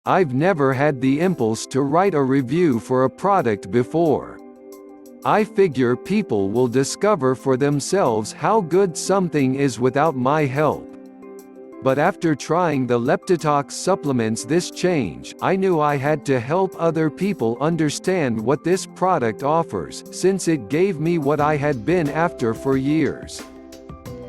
I've never had the impulse to write a review for a product before. I figure people will discover for themselves how good something is without my help. But after trying the Leptitox supplements this change, I knew I had to help other people understand what this product offers, since it gave me what I had been after for years.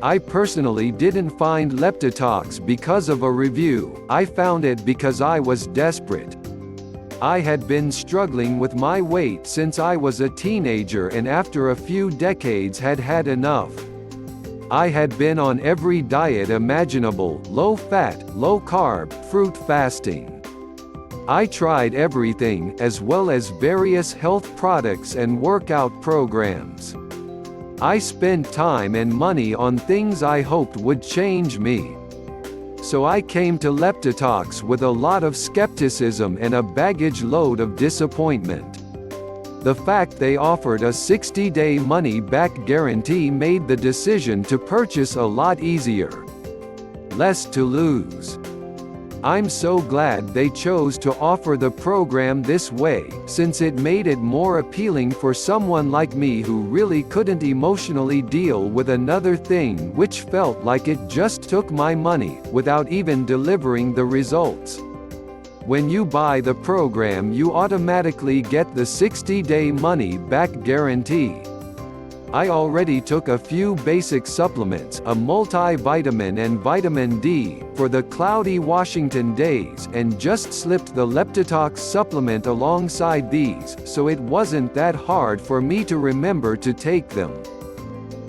I personally didn't find Leptitox because of a review, I found it because I was desperate. I had been struggling with my weight since I was a teenager and after a few decades had had enough. I had been on every diet imaginable, low-fat, low-carb, fruit fasting. I tried everything, as well as various health products and workout programs. I spent time and money on things I hoped would change me. So I came to Leptitox with a lot of skepticism and a baggage load of disappointment. The fact they offered a 60-day money-back guarantee made the decision to purchase a lot easier. Less to lose. I'm so glad they chose to offer the program this way, since it made it more appealing for someone like me who really couldn't emotionally deal with another thing which felt like it just took my money, without even delivering the results. When you buy the program, you automatically get the 60-day money-back guarantee. I already took a few basic supplements, a multivitamin and vitamin D, for the cloudy Washington days and just slipped the Leptitox supplement alongside these, so it wasn't that hard for me to remember to take them.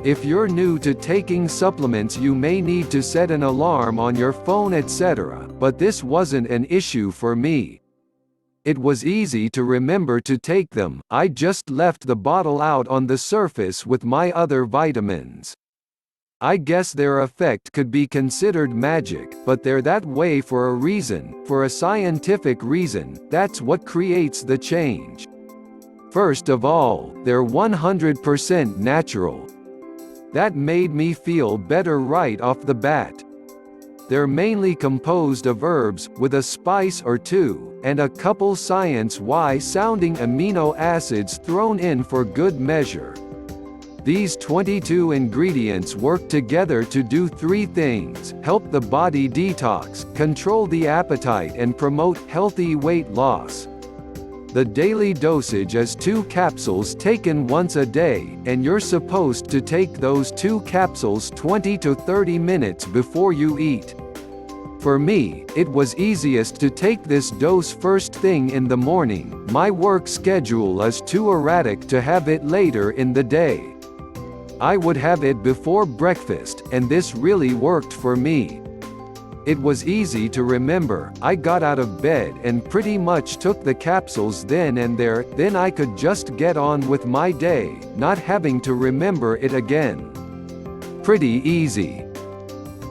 If you're new to taking supplements, you may need to set an alarm on your phone, etc., but this wasn't an issue for me. It was easy to remember to take them, I just left the bottle out on the surface with my other vitamins. I guess their effect could be considered magic, but they're that way for a reason, for a scientific reason. That's what creates the change. First of all, they're 100% natural. That made me feel better right off the bat. They're mainly composed of herbs, with a spice or two, and a couple science-y-sounding amino acids thrown in for good measure. These 22 ingredients work together to do three things: help the body detox, control the appetite, and promote healthy weight loss. The daily dosage is 2 capsules taken once a day, and you're supposed to take those 2 capsules 20 to 30 minutes before you eat. For me, it was easiest to take this dose first thing in the morning. My work schedule is too erratic to have it later in the day. I would have it before breakfast, and this really worked for me. It was easy to remember. I got out of bed and pretty much took the capsules then and there, then I could just get on with my day, not having to remember it again. Pretty easy.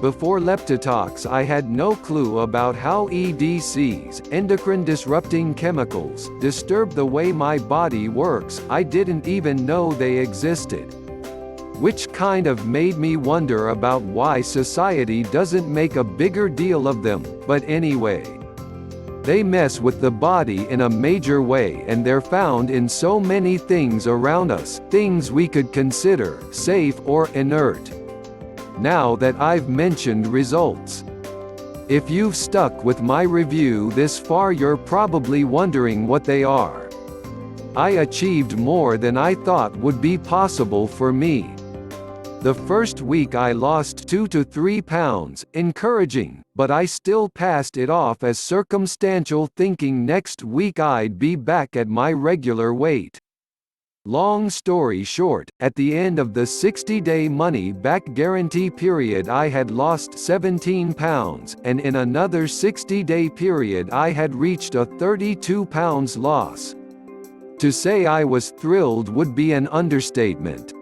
Before Leptitox, I had no clue about how EDCs, endocrine-disrupting chemicals, disturb the way my body works. I didn't even know they existed. Which kind of made me wonder about why society doesn't make a bigger deal of them, but anyway. They mess with the body in a major way, and they're found in so many things around us, things we could consider safe or inert. Now that I've mentioned results, if you've stuck with my review this far, you're probably wondering what they are. I achieved more than I thought would be possible for me. The first week I lost 2 to 3 pounds, encouraging, but I still passed it off as circumstantial, thinking next week I'd be back at my regular weight. Long story short, at the end of the 60-day money-back guarantee period I had lost 17 pounds, and in another 60-day period I had reached a 32 pounds loss. To say I was thrilled would be an understatement.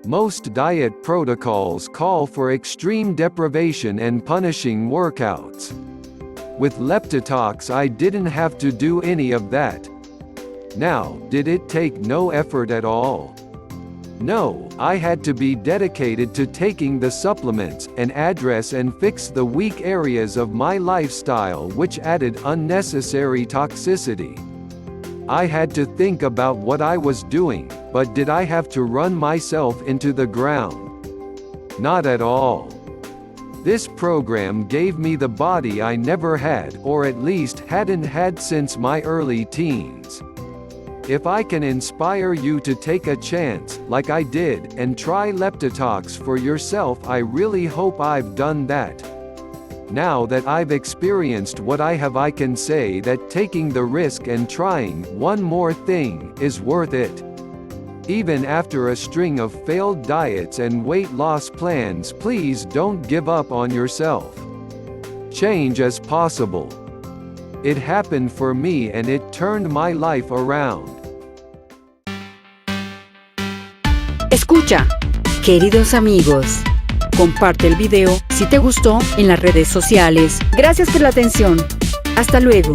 Most diet protocols call for extreme deprivation and punishing workouts. With Leptitox I didn't have to do any of that. Now, did it take no effort at all? No, I had to be dedicated to taking the supplements, and address and fix the weak areas of my lifestyle which added unnecessary toxicity. I had to think about what I was doing, but did I have to run myself into the ground? Not at all. This program gave me the body I never had, or at least hadn't had since my early teens. If I can inspire you to take a chance, like I did, and try Leptitox for yourself, I really hope I've done that. Now that I've experienced what I have, I can say that taking the risk and trying one more thing is worth it. Even after a string of failed diets and weight loss plans, please don't give up on yourself. Change is possible. It happened for me and it turned my life around. Escucha, queridos amigos. Comparte el video si te gustó en las redes sociales. Gracias por la atención. Hasta luego.